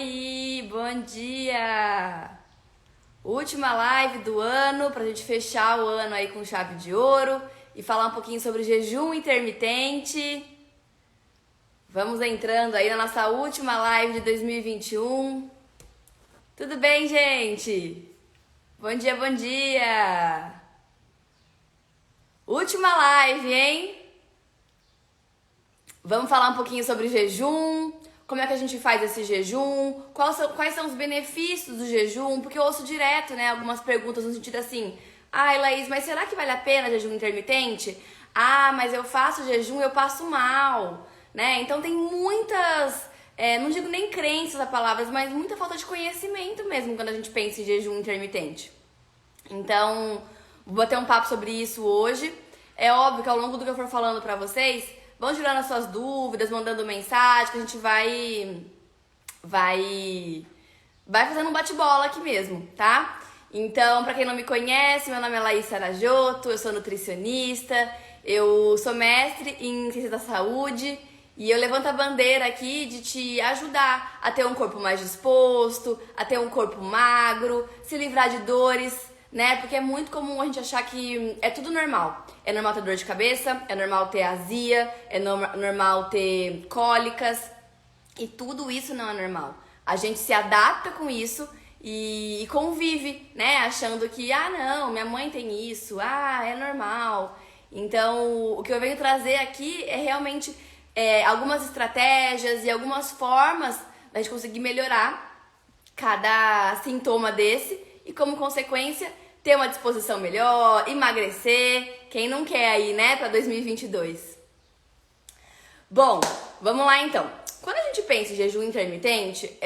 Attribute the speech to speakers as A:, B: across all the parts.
A: Oi, bom dia! Última live do ano pra gente fechar o ano aí com chave de ouro e falar um pouquinho sobre jejum intermitente. Vamos entrando aí na nossa última live de 2021. Tudo bem, gente? Bom dia, bom dia! Última live, hein? Vamos falar um pouquinho sobre jejum. Como é que a gente faz esse jejum? Quais são os benefícios do jejum? Porque eu ouço direto, né, algumas perguntas no sentido assim: ai, Laís, mas será que vale a pena jejum intermitente? Ah, mas eu faço jejum e eu passo mal, né? Então tem muitas, não digo nem crenças a palavras, mas muita falta de conhecimento mesmo quando a gente pensa em jejum intermitente. Então, vou bater um papo sobre isso hoje. É óbvio que ao longo do que eu for falando pra vocês, vão tirando as suas dúvidas, mandando mensagem, que a gente vai fazendo um bate-bola aqui mesmo, tá? Então, pra quem não me conhece, meu nome é Laís Sarajoto, eu sou nutricionista, eu sou mestre em ciência da saúde e eu levanto a bandeira aqui de te ajudar a ter um corpo mais disposto, a ter um corpo magro, se livrar de dores, né? Porque é muito comum a gente achar que é tudo normal. É normal ter dor de cabeça, é normal ter azia, é normal ter cólicas e tudo isso não é normal. A gente se adapta com isso e convive, né? Achando que, não, minha mãe tem isso, é normal. Então, o que eu venho trazer aqui é realmente algumas estratégias e algumas formas da gente conseguir melhorar cada sintoma desse e, como consequência, ter uma disposição melhor, emagrecer. Quem não quer aí, né, para 2022? Bom, vamos lá então. Quando a gente pensa em jejum intermitente,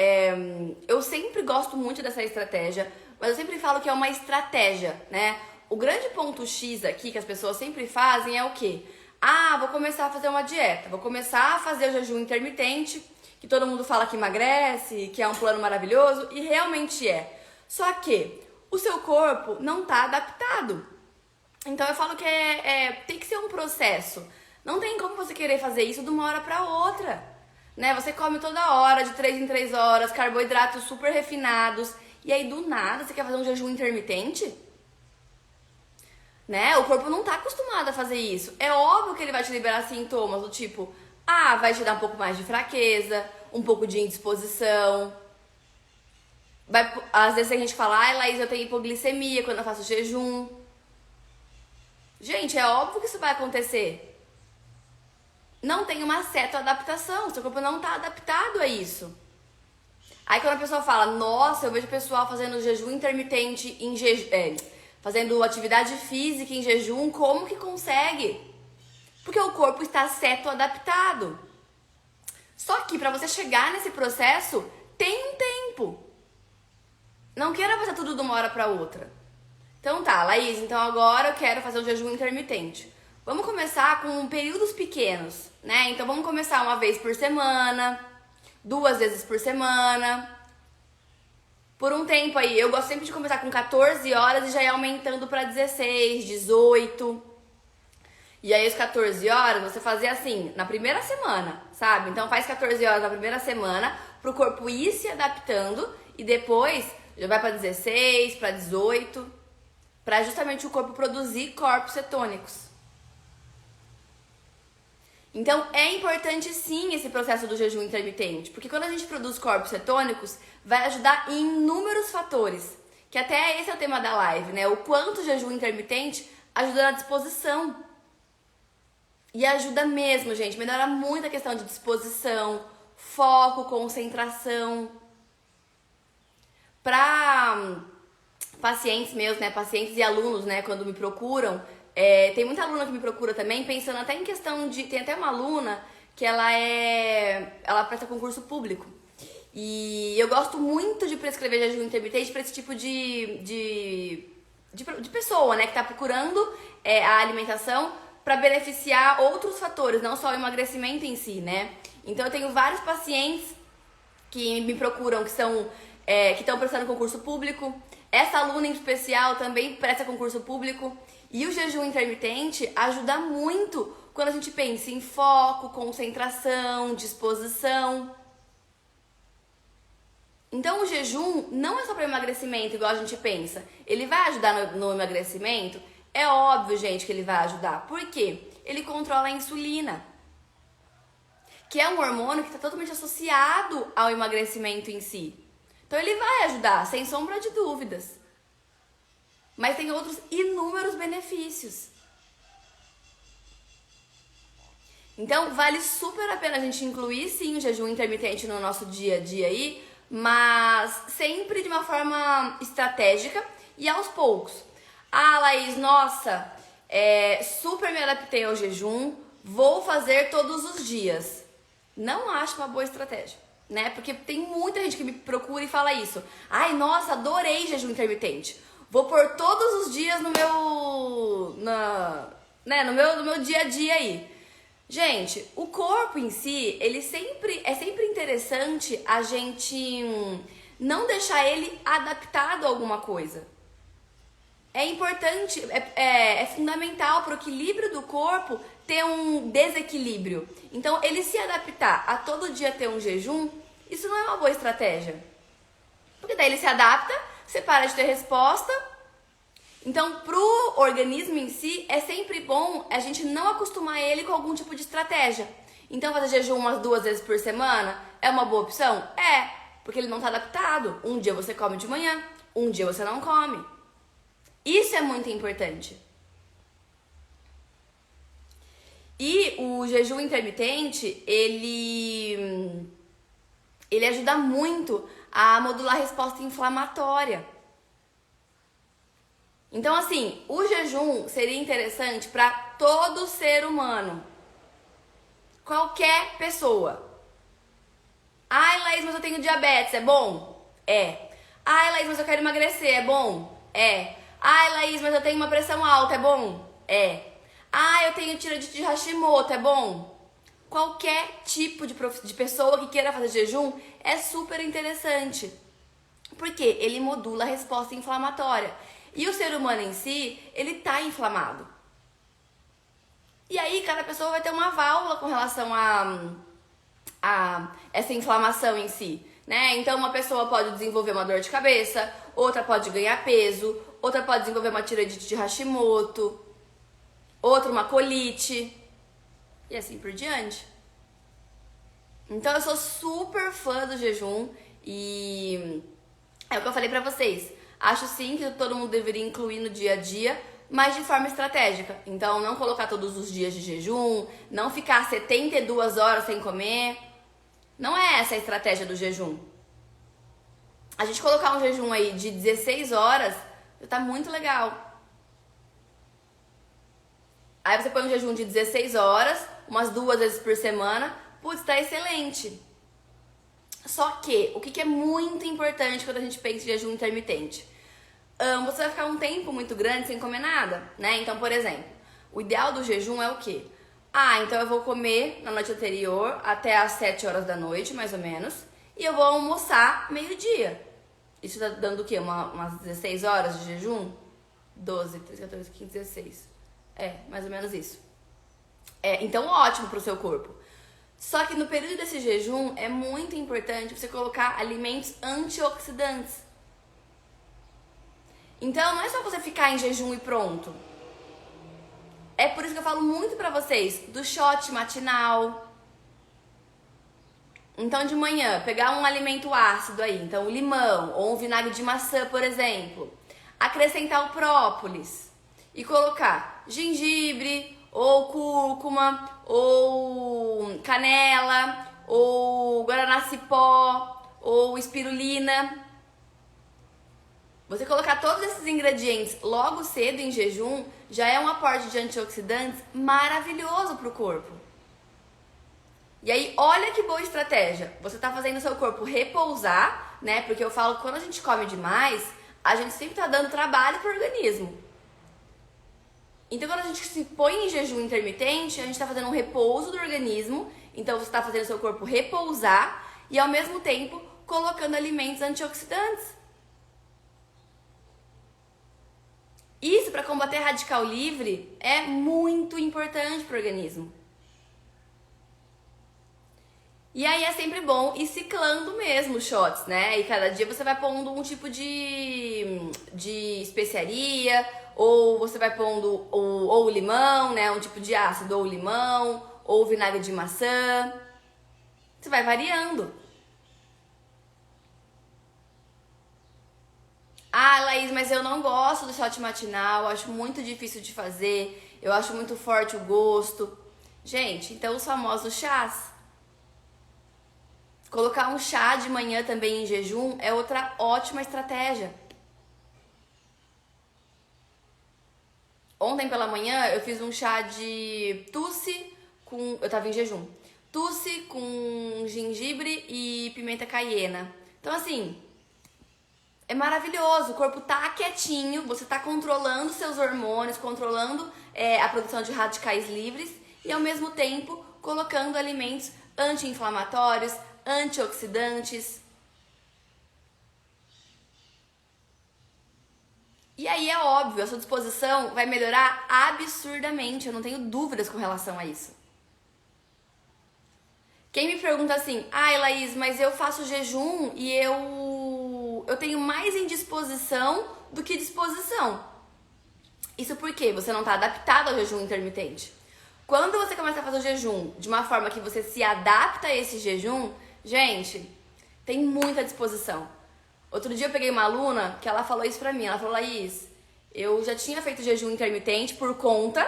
A: eu sempre gosto muito dessa estratégia, mas eu sempre falo que é uma estratégia, né? O grande ponto X aqui que as pessoas sempre fazem é o quê? Vou começar a fazer uma dieta, vou começar a fazer o jejum intermitente, que todo mundo fala que emagrece, que é um plano maravilhoso, e realmente é. Só que o seu corpo não tá adaptado. Então eu falo que tem que ser um processo. Não tem como você querer fazer isso de uma hora pra outra, né? Você come toda hora, de 3 em 3 horas, carboidratos super refinados, e aí do nada você quer fazer um jejum intermitente? Né? O corpo não tá acostumado a fazer isso. É óbvio que ele vai te liberar sintomas do tipo, vai te dar um pouco mais de fraqueza, um pouco de indisposição. Às vezes a gente fala, Laís, eu tenho hipoglicemia quando eu faço jejum. Gente, é óbvio que isso vai acontecer. Não tem uma certa adaptação, seu corpo não tá adaptado a isso. Aí quando a pessoa fala, nossa, eu vejo o pessoal fazendo jejum intermitente fazendo atividade física em jejum, como que consegue? Porque o corpo está certo adaptado. Só que para você chegar nesse processo, tem um tempo. Não queira fazer tudo de uma hora para outra. Então tá, Laís, então agora eu quero fazer um jejum intermitente. Vamos começar com períodos pequenos, né? Então vamos começar uma vez por semana, 2 vezes por semana. Por um tempo aí, eu gosto sempre de começar com 14 horas e já ir aumentando para 16, 18. E aí, as 14 horas, você fazer assim, na primeira semana, sabe? Então, faz 14 horas na primeira semana, pro corpo ir se adaptando. E depois, já vai para 16, para 18, para justamente o corpo produzir corpos cetônicos. Então, é importante sim esse processo do jejum intermitente, porque quando a gente produz corpos cetônicos, vai ajudar em inúmeros fatores, que até esse é o tema da live, né? O quanto o jejum intermitente ajuda na disposição. E ajuda mesmo, gente, melhora muito a questão de disposição, foco, concentração. Para pacientes meus, né, pacientes e alunos, né, quando me procuram, tem muita aluna que me procura também, pensando até em questão de... Tem até uma aluna que ela presta concurso público. E eu gosto muito de prescrever jejum intermitente para esse tipo de pessoa, né, que tá procurando a alimentação para beneficiar outros fatores, não só o emagrecimento em si, né. Então eu tenho vários pacientes que me procuram, que estão prestando concurso público. Essa aluna em especial também presta concurso público. E o jejum intermitente ajuda muito quando a gente pensa em foco, concentração, disposição. Então o jejum não é só para emagrecimento, igual a gente pensa. Ele vai ajudar no emagrecimento? É óbvio, gente, que ele vai ajudar. Por quê? Ele controla a insulina, que é um hormônio que está totalmente associado ao emagrecimento em si. Então ele vai ajudar, sem sombra de dúvidas. Mas tem outros inúmeros benefícios. Então vale super a pena a gente incluir sim o jejum intermitente no nosso dia a dia aí, mas sempre de uma forma estratégica e aos poucos. Ah, Laís, nossa, super me adaptei ao jejum, vou fazer todos os dias. Não acho uma boa estratégia, né? Porque tem muita gente que me procura e fala isso. Ai, nossa, adorei jejum intermitente. Vou pôr todos os dias no meu dia a dia aí. Gente, o corpo em si, é sempre interessante a gente não deixar ele adaptado a alguma coisa. É importante, é fundamental para o equilíbrio do corpo ter um desequilíbrio. Então, ele se adaptar a todo dia ter um jejum, isso não é uma boa estratégia. Porque daí ele se adapta, você para de ter resposta. Então, pro organismo em si, é sempre bom a gente não acostumar ele com algum tipo de estratégia. Então, fazer jejum umas 2 vezes por semana é uma boa opção? É, porque ele não está adaptado. Um dia você come de manhã, um dia você não come. Isso é muito importante. E o jejum intermitente, ele ajuda muito a modular a resposta inflamatória. Então, assim, o jejum seria interessante para todo ser humano. Qualquer pessoa. Ai, Laís, mas eu tenho diabetes, é bom? É. Ai, Laís, mas eu quero emagrecer, é bom? É. Ai, Laís, mas eu tenho uma pressão alta, é bom? É. Ai, eu tenho tireoidite de Hashimoto, é bom? Qualquer tipo de pessoa que queira fazer jejum é super interessante. Porque ele modula a resposta inflamatória. E o ser humano em si, ele tá inflamado. E aí, cada pessoa vai ter uma válvula com relação a essa inflamação em si, né? Então, uma pessoa pode desenvolver uma dor de cabeça, outra pode ganhar peso, outra pode desenvolver uma tireoidite de Hashimoto, outra uma colite, e assim por diante. Então, eu sou super fã do jejum e é o que eu falei pra vocês. Acho sim que todo mundo deveria incluir no dia a dia, mas de forma estratégica. Então, não colocar todos os dias de jejum, não ficar 72 horas sem comer. Não é essa a estratégia do jejum. A gente colocar um jejum aí de 16 horas, já tá muito legal. Aí você põe um jejum de 16 horas, umas 2 vezes por semana, putz, tá excelente. Só que, o que é muito importante quando a gente pensa em jejum intermitente? Você vai ficar um tempo muito grande sem comer nada, né? Então, por exemplo, o ideal do jejum é o quê? Então eu vou comer na noite anterior até às 7 horas da noite, mais ou menos, e eu vou almoçar meio-dia. Isso tá dando o quê? Umas 16 horas de jejum? 12, 13, 14, 15, 16. Mais ou menos isso. Então, ótimo pro seu corpo. Só que no período desse jejum é muito importante você colocar alimentos antioxidantes. Então, não é só você ficar em jejum e pronto. É por isso que eu falo muito pra vocês do shot matinal. Então, de manhã, pegar um alimento ácido aí, então um limão ou um vinagre de maçã, por exemplo. Acrescentar o própolis e colocar gengibre, ou cúrcuma, ou canela, ou guaraná cipó, ou espirulina. Você colocar todos esses ingredientes logo cedo em jejum já é um aporte de antioxidantes maravilhoso para o corpo. E aí, olha que boa estratégia. Você está fazendo o seu corpo repousar, né? Porque eu falo que quando a gente come demais, a gente sempre está dando trabalho para o organismo. Então, quando a gente se põe em jejum intermitente, a gente está fazendo um repouso do organismo. Então, você está fazendo o seu corpo repousar e, ao mesmo tempo, colocando alimentos antioxidantes. Isso, para combater radical livre, é muito importante para o organismo. E aí é sempre bom ir ciclando mesmo os shots, né? E cada dia você vai pondo um tipo de especiaria, ou você vai pondo ou limão, né? Um tipo de ácido, ou limão, ou vinagre de maçã. Você vai variando. Ah, Laís, mas eu não gosto do shot matinal, acho muito difícil de fazer, eu acho muito forte o gosto. Gente, então os famosos chás. Colocar um chá de manhã também em jejum é outra ótima estratégia. Ontem pela manhã eu fiz um chá de tusse com... Eu tava em jejum. Tusse com gengibre e pimenta caiena. Então assim, é maravilhoso. O corpo tá quietinho, você tá controlando seus hormônios, controlando a produção de radicais livres e ao mesmo tempo colocando alimentos anti-inflamatórios, antioxidantes. E aí é óbvio, a sua disposição vai melhorar absurdamente, eu não tenho dúvidas com relação a isso. Quem me pergunta assim, ai Laís, mas eu faço jejum e eu tenho mais indisposição do que disposição. Isso porque você não está adaptado ao jejum intermitente. Quando você começa a fazer o jejum de uma forma que você se adapta a esse jejum, gente, tem muita disposição. Outro dia eu peguei uma aluna que ela falou isso pra mim. Ela falou, Laís, eu já tinha feito jejum intermitente por conta.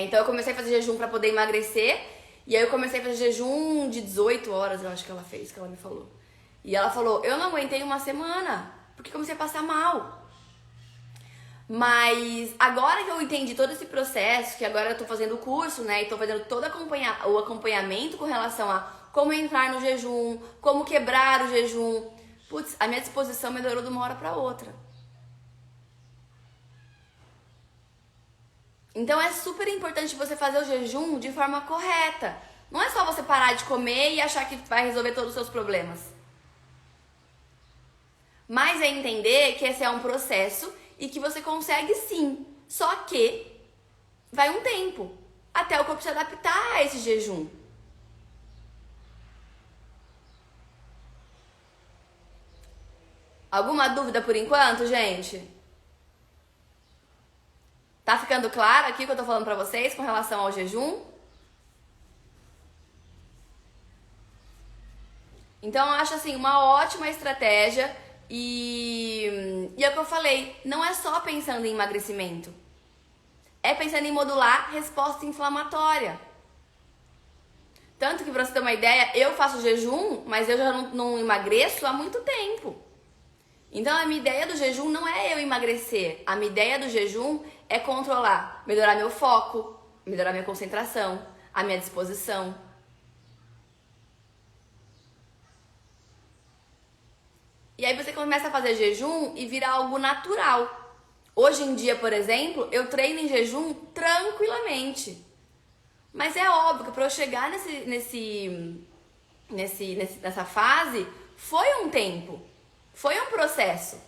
A: Então eu comecei a fazer jejum pra poder emagrecer. E aí eu comecei a fazer jejum de 18 horas, eu acho que ela fez, que ela me falou. E ela falou, eu não aguentei uma semana, porque comecei a passar mal. Mas agora que eu entendi todo esse processo, que agora eu tô fazendo o curso, né, e tô fazendo todo o acompanhamento com relação a como entrar no jejum, como quebrar o jejum, putz, a minha disposição melhorou de uma hora pra outra. Então é super importante você fazer o jejum de forma correta. Não é só você parar de comer e achar que vai resolver todos os seus problemas. Mas é entender que esse é um processo e que você consegue sim. Só que vai um tempo até o corpo se adaptar a esse jejum. Alguma dúvida por enquanto, gente? Tá ficando claro aqui o que eu tô falando pra vocês com relação ao jejum? Então eu acho assim uma ótima estratégia e é o que eu falei, não é só pensando em emagrecimento. É pensando em modular resposta inflamatória. Tanto que pra você ter uma ideia, eu faço jejum, mas eu já não emagreço há muito tempo. Então a minha ideia do jejum não é eu emagrecer. A minha ideia do jejum é controlar, melhorar meu foco, melhorar minha concentração, a minha disposição. E aí você começa a fazer jejum e vira algo natural. Hoje em dia, por exemplo, eu treino em jejum tranquilamente. Mas é óbvio que para eu chegar nessa fase, foi um tempo. Foi um processo.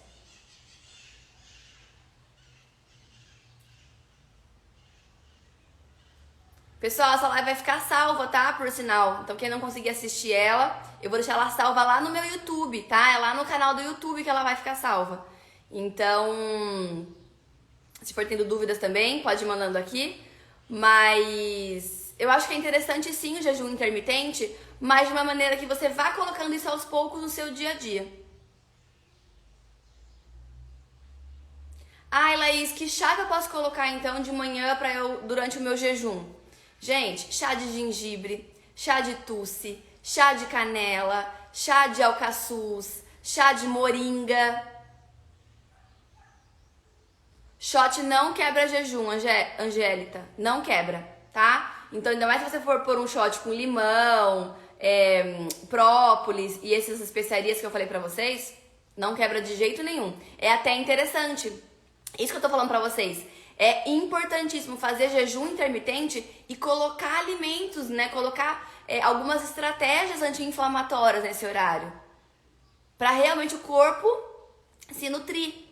A: Pessoal, essa live vai ficar salva, tá? Por sinal. Então, quem não conseguir assistir ela, eu vou deixar ela salva lá no meu YouTube, tá? É lá no canal do YouTube que ela vai ficar salva. Então, se for tendo dúvidas também, pode ir mandando aqui. Mas eu acho que é interessante sim o jejum intermitente, mas de uma maneira que você vá colocando isso aos poucos no seu dia a dia. Ai, Laís, que chá que eu posso colocar então de manhã durante o meu jejum? Gente, chá de gengibre, chá de tusse, chá de canela, chá de alcaçuz, chá de moringa. Shot não quebra jejum, Angélica, não quebra, tá? Então ainda mais se você for pôr um shot com limão, própolis e essas especiarias que eu falei pra vocês, não quebra de jeito nenhum. É até interessante. Isso que eu tô falando pra vocês. É importantíssimo fazer jejum intermitente e colocar alimentos, né? Colocar algumas estratégias anti-inflamatórias nesse horário. Pra realmente o corpo se nutrir.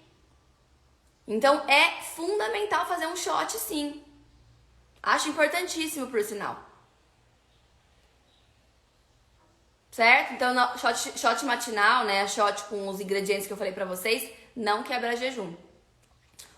A: Então é fundamental fazer um shot sim. Acho importantíssimo, por sinal. certo? Então, shot matinal, né, shot com os ingredientes que eu falei pra vocês, não quebra jejum.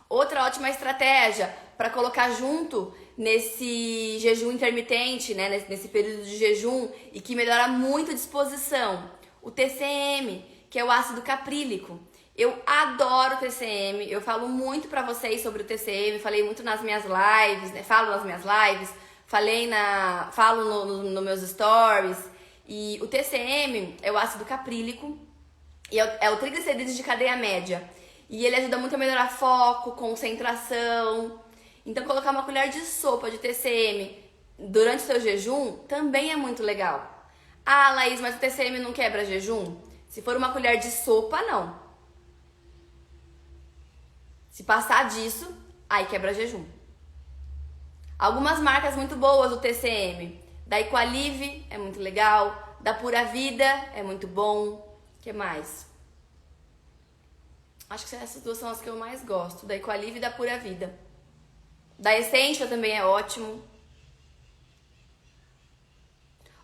A: Outra ótima estratégia para colocar junto nesse jejum intermitente, né, nesse período de jejum e que melhora muito a disposição, o TCM, que é o ácido caprílico. Eu adoro o TCM, eu falo muito pra vocês sobre o TCM, falei muito nas minhas lives, né? Falo nas minhas lives, falo nos meus stories. E o TCM é o ácido caprílico e é o triglicerídeos de cadeia média. E ele ajuda muito a melhorar foco, concentração. Então colocar uma colher de sopa de TCM durante o seu jejum também é muito legal. Ah, Laís, mas o TCM não quebra jejum? Se for uma colher de sopa, não. Se passar disso, aí quebra jejum. Algumas marcas muito boas do TCM. Da Equalive é muito legal. Da Pura Vida é muito bom. O que mais? Acho que essas duas são as que eu mais gosto. Da Equalive e da Pura Vida. Da Essential também é ótimo.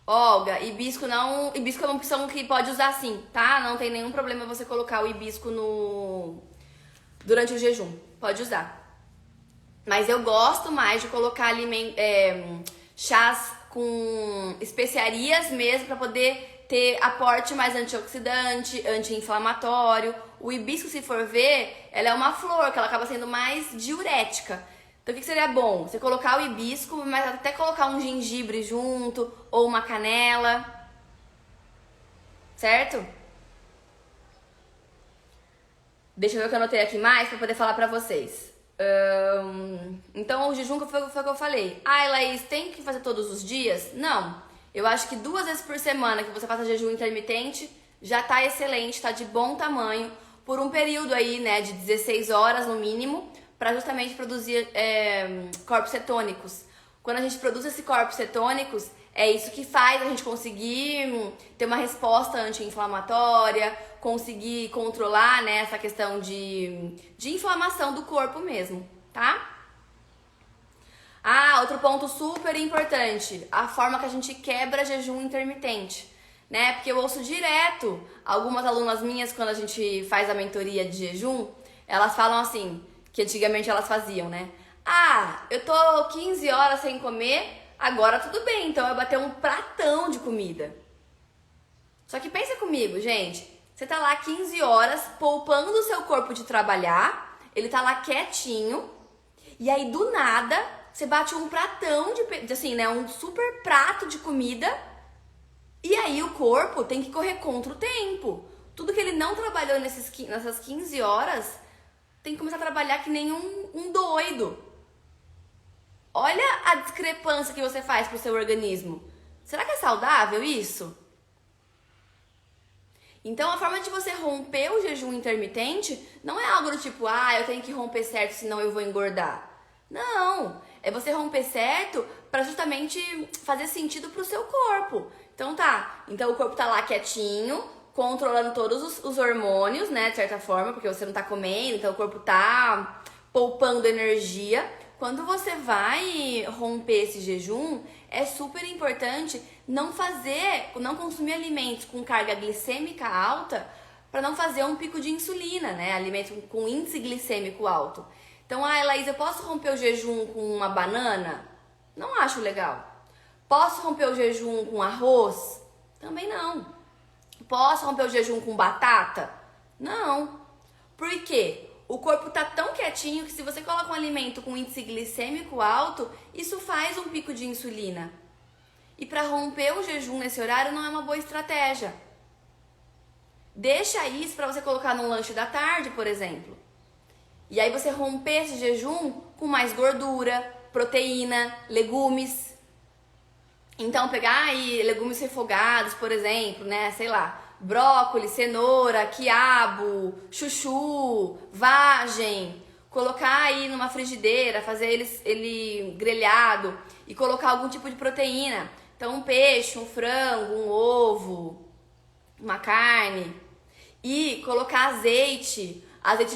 A: Olga, hibisco é uma opção que pode usar sim, tá? Não tem nenhum problema você colocar o hibisco durante o jejum. Pode usar. Mas eu gosto mais de colocar chás com especiarias mesmo para poder ter aporte mais antioxidante, anti-inflamatório. O hibisco, se for ver, ela é uma flor que ela acaba sendo mais diurética. Então o que seria bom? Você colocar o hibisco, mas até colocar um gengibre junto ou uma canela. Certo? Deixa eu ver o que eu anotei aqui mais pra poder falar pra vocês. Então o jejum foi o que eu falei. Ah, Laís, tem que fazer todos os dias? Não. Eu acho que 2 vezes por semana que você faça jejum intermitente já tá excelente, tá de bom tamanho. Por um período aí, né, de 16 horas no mínimo, pra justamente produzir corpos cetônicos. Quando a gente produz esses corpos cetônicos, é isso que faz a gente conseguir ter uma resposta anti-inflamatória, conseguir controlar, né, essa questão de inflamação do corpo mesmo, tá? Ah, outro ponto super importante, a forma que a gente quebra jejum intermitente, né? Porque eu ouço direto algumas alunas minhas, quando a gente faz a mentoria de jejum, elas falam assim, que antigamente elas faziam, né? Ah, eu tô 15 horas sem comer, agora tudo bem, então eu bater um pratão de comida. Só que pensa comigo, gente, você tá lá 15 horas poupando o seu corpo de trabalhar, ele tá lá quietinho, e aí do nada você bate um pratão assim, né, um super prato de comida, e aí o corpo tem que correr contra o tempo. Tudo que ele não trabalhou nessas 15 horas, tem que começar a trabalhar que nem um doido. Olha a discrepância que você faz pro seu organismo. Será que é saudável isso? Então, a forma de você romper o jejum intermitente não é algo do tipo, ah, eu tenho que romper certo, senão eu vou engordar. Não, é você romper certo para justamente fazer sentido pro seu corpo. Então então o corpo tá lá quietinho, controlando todos os hormônios, né, de certa forma, porque você não tá comendo, então o corpo tá poupando energia. Quando você vai romper esse jejum, é super importante não consumir alimentos com carga glicêmica alta para não fazer um pico de insulina, né? Alimentos com índice glicêmico alto. Então, Laís, eu posso romper o jejum com uma banana? Não acho legal. Posso romper o jejum com arroz? Também não. Posso romper o jejum com batata? Não. Por quê? O corpo tá tão quietinho que se você coloca um alimento com índice glicêmico alto, isso faz um pico de insulina. E para romper o jejum nesse horário não é uma boa estratégia. Deixa isso para você colocar no lanche da tarde, por exemplo. E aí você romper esse jejum com mais gordura, proteína, legumes. Então pegar aí legumes refogados, por exemplo, né, sei lá, brócolis, cenoura, quiabo, chuchu, vagem, colocar aí numa frigideira, fazer ele grelhado e colocar algum tipo de proteína. Então um peixe, um frango, um ovo, uma carne. E colocar azeite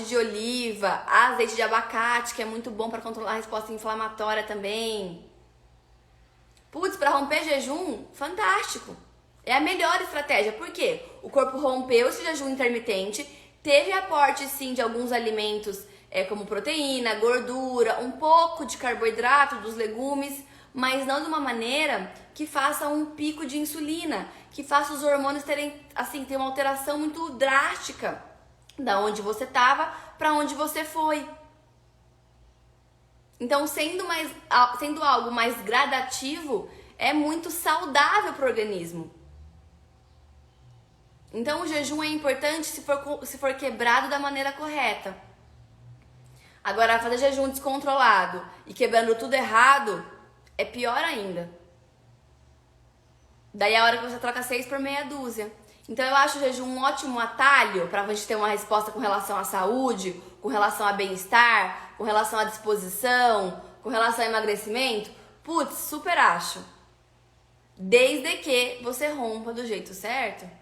A: de oliva, azeite de abacate, que é muito bom para controlar a resposta inflamatória também. Putz, para romper jejum, fantástico. É a melhor estratégia. Por quê? O corpo rompeu esse jejum intermitente, teve aporte sim de alguns alimentos, como proteína, gordura, um pouco de carboidrato dos legumes, mas não de uma maneira que faça um pico de insulina, que faça os hormônios terem, assim, ter uma alteração muito drástica da onde você estava para onde você foi. Então, sendo algo mais gradativo, é muito saudável para o organismo. Então, o jejum é importante se for quebrado da maneira correta. Agora, fazer jejum descontrolado e quebrando tudo errado é pior ainda. Daí é a hora que você troca 6 por meia dúzia. Então, eu acho o jejum um ótimo atalho para a gente ter uma resposta com relação à saúde, com relação a bem-estar, com relação à disposição, com relação a emagrecimento. Putz, super acho. Desde que você rompa do jeito certo.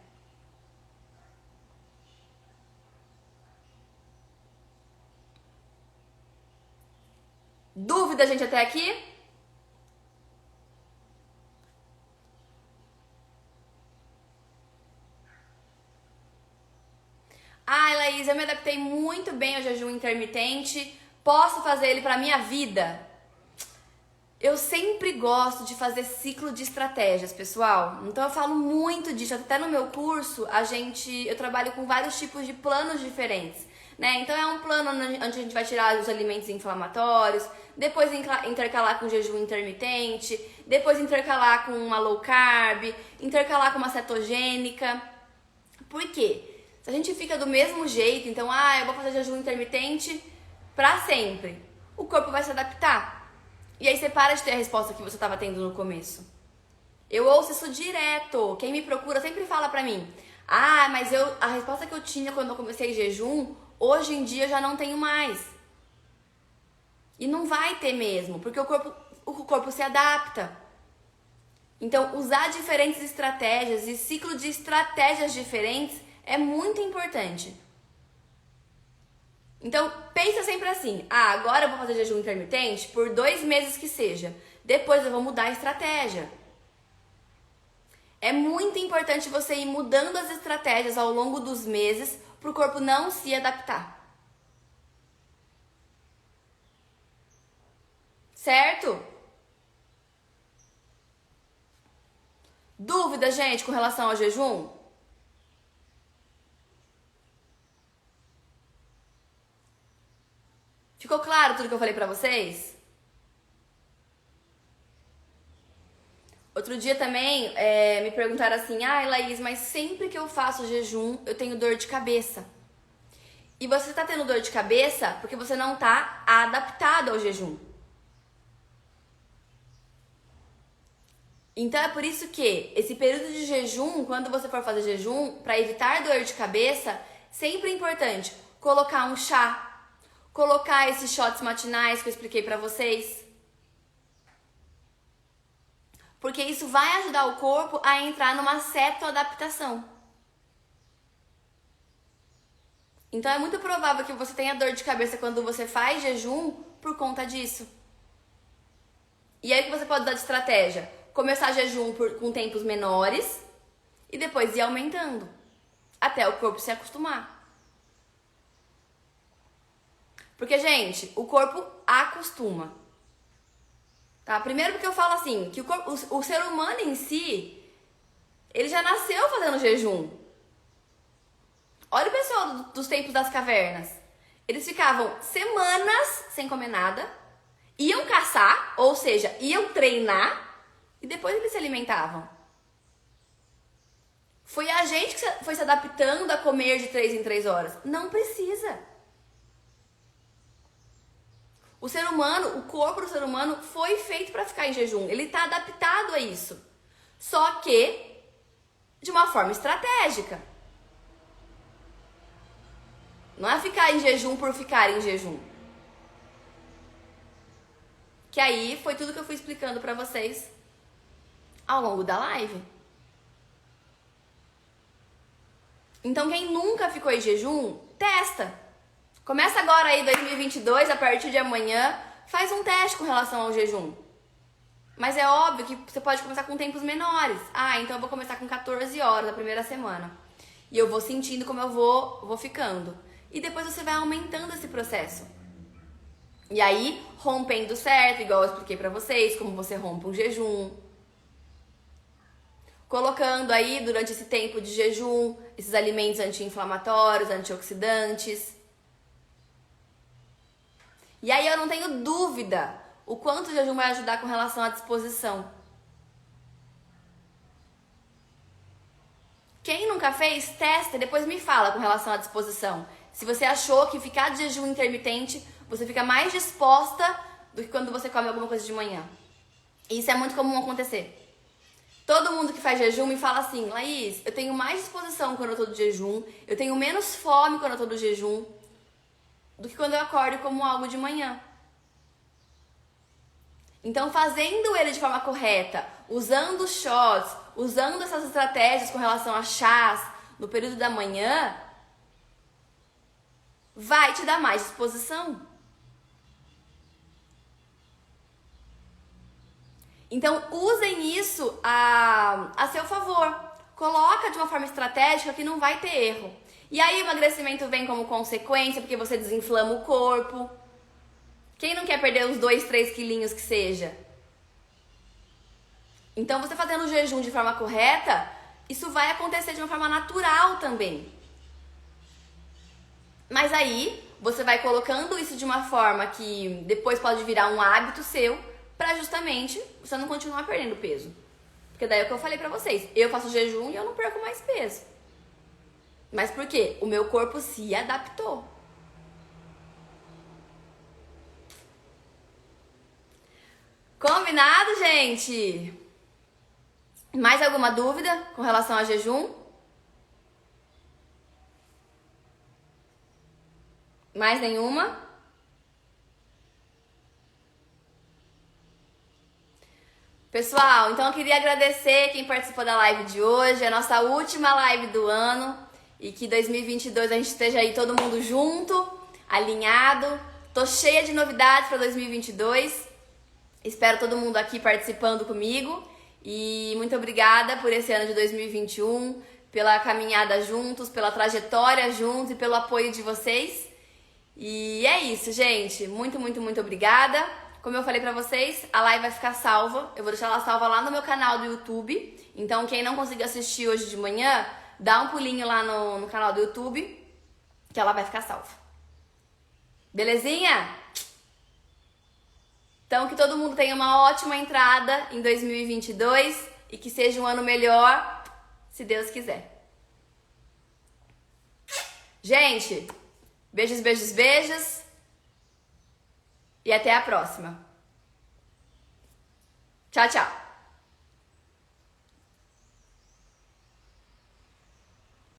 A: Dúvida, gente, até aqui? Ai, Laís, eu me adaptei muito bem ao jejum intermitente. Posso fazer ele pra minha vida? Eu sempre gosto de fazer ciclo de estratégias, pessoal. Então eu falo muito disso. Até no meu curso, eu trabalho com vários tipos de planos diferentes, né? Então é um plano onde a gente vai tirar os alimentos inflamatórios, depois intercalar com jejum intermitente, depois intercalar com uma low carb, intercalar com uma cetogênica. Por quê? Se a gente fica do mesmo jeito, então, eu vou fazer jejum intermitente pra sempre, o corpo vai se adaptar. E aí você para de ter a resposta que você estava tendo no começo. Eu ouço isso direto. Quem me procura sempre fala pra mim: mas a resposta que eu tinha quando eu comecei jejum, hoje em dia eu já não tenho mais. E não vai ter mesmo, porque o corpo se adapta. Então, usar diferentes estratégias e ciclo de estratégias diferentes é muito importante. Então, pensa sempre assim: agora eu vou fazer jejum intermitente por 2 meses que seja. Depois eu vou mudar a estratégia. É muito importante você ir mudando as estratégias ao longo dos meses para o corpo não se adaptar. Certo? Dúvida, gente, com relação ao jejum? Ficou claro tudo que eu falei pra vocês? Outro dia também me perguntaram assim: Laís, mas sempre que eu faço jejum eu tenho dor de cabeça. E você tá tendo dor de cabeça porque você não tá adaptado ao jejum. Então é por isso que esse período de jejum, quando você for fazer jejum, para evitar dor de cabeça, sempre é importante colocar um chá, colocar esses shots matinais que eu expliquei pra vocês. Porque isso vai ajudar o corpo a entrar numa cetoadaptação. Então é muito provável que você tenha dor de cabeça quando você faz jejum por conta disso. E aí o que você pode dar de estratégia? Começar jejum com tempos menores e depois ir aumentando até o corpo se acostumar. Porque, gente, o corpo acostuma. Tá? Primeiro porque eu falo assim, que o ser humano em si, ele já nasceu fazendo jejum. Olha o pessoal dos tempos das cavernas. Eles ficavam semanas sem comer nada, iam caçar, ou seja, iam treinar, e depois eles se alimentavam. Foi a gente que foi se adaptando a comer de 3 em 3 horas. Não precisa. O ser humano, o corpo do ser humano foi feito para ficar em jejum. Ele está adaptado a isso. Só que de uma forma estratégica. Não é ficar em jejum por ficar em jejum. Que aí foi tudo que eu fui explicando para vocês ao longo da live. Então quem nunca ficou em jejum, testa. Começa agora aí 2022, a partir de amanhã, faz um teste com relação ao jejum. Mas é óbvio que você pode começar com tempos menores. Ah, então eu vou começar com 14 horas na primeira semana. E eu vou sentindo como eu vou ficando. E depois você vai aumentando esse processo. E aí, rompendo certo, igual eu expliquei pra vocês, como você rompe um jejum. Colocando aí, durante esse tempo de jejum, esses alimentos anti-inflamatórios, antioxidantes. E aí eu não tenho dúvida o quanto o jejum vai ajudar com relação à disposição. Quem nunca fez, testa e depois me fala com relação à disposição. Se você achou que ficar de jejum intermitente, você fica mais disposta do que quando você come alguma coisa de manhã. E isso é muito comum acontecer. Todo mundo que faz jejum me fala assim: Laís, eu tenho mais disposição quando eu tô de jejum, eu tenho menos fome quando eu tô do jejum, do que quando eu acordo e como algo de manhã. Então, fazendo ele de forma correta, usando shots, usando essas estratégias com relação a chás no período da manhã, vai te dar mais disposição. Então, usem isso a seu favor. Coloca de uma forma estratégica que não vai ter erro. E aí o emagrecimento vem como consequência, porque você desinflama o corpo. Quem não quer perder uns 2, 3 quilinhos que seja? Então, você fazendo o jejum de forma correta, isso vai acontecer de uma forma natural também. Mas aí, você vai colocando isso de uma forma que depois pode virar um hábito seu, pra justamente você não continuar perdendo peso. Porque daí é o que eu falei pra vocês. Eu faço jejum e eu não perco mais peso. Mas por quê? O meu corpo se adaptou. Combinado, gente? Mais alguma dúvida com relação a jejum? Mais nenhuma? Pessoal, então eu queria agradecer quem participou da live de hoje, a nossa última live do ano, e que 2022 a gente esteja aí todo mundo junto, alinhado. Tô cheia de novidades para 2022. Espero todo mundo aqui participando comigo. E muito obrigada por esse ano de 2021, pela caminhada juntos, pela trajetória juntos e pelo apoio de vocês. E é isso, gente. Muito, muito, muito obrigada. Como eu falei pra vocês, a live vai ficar salva. Eu vou deixar ela salva lá no meu canal do YouTube. Então, quem não conseguiu assistir hoje de manhã, dá um pulinho lá no canal do YouTube, que ela vai ficar salva. Belezinha? Então, que todo mundo tenha uma ótima entrada em 2022 e que seja um ano melhor, se Deus quiser. Gente, beijos, beijos, beijos. E até a próxima. Tchau, tchau.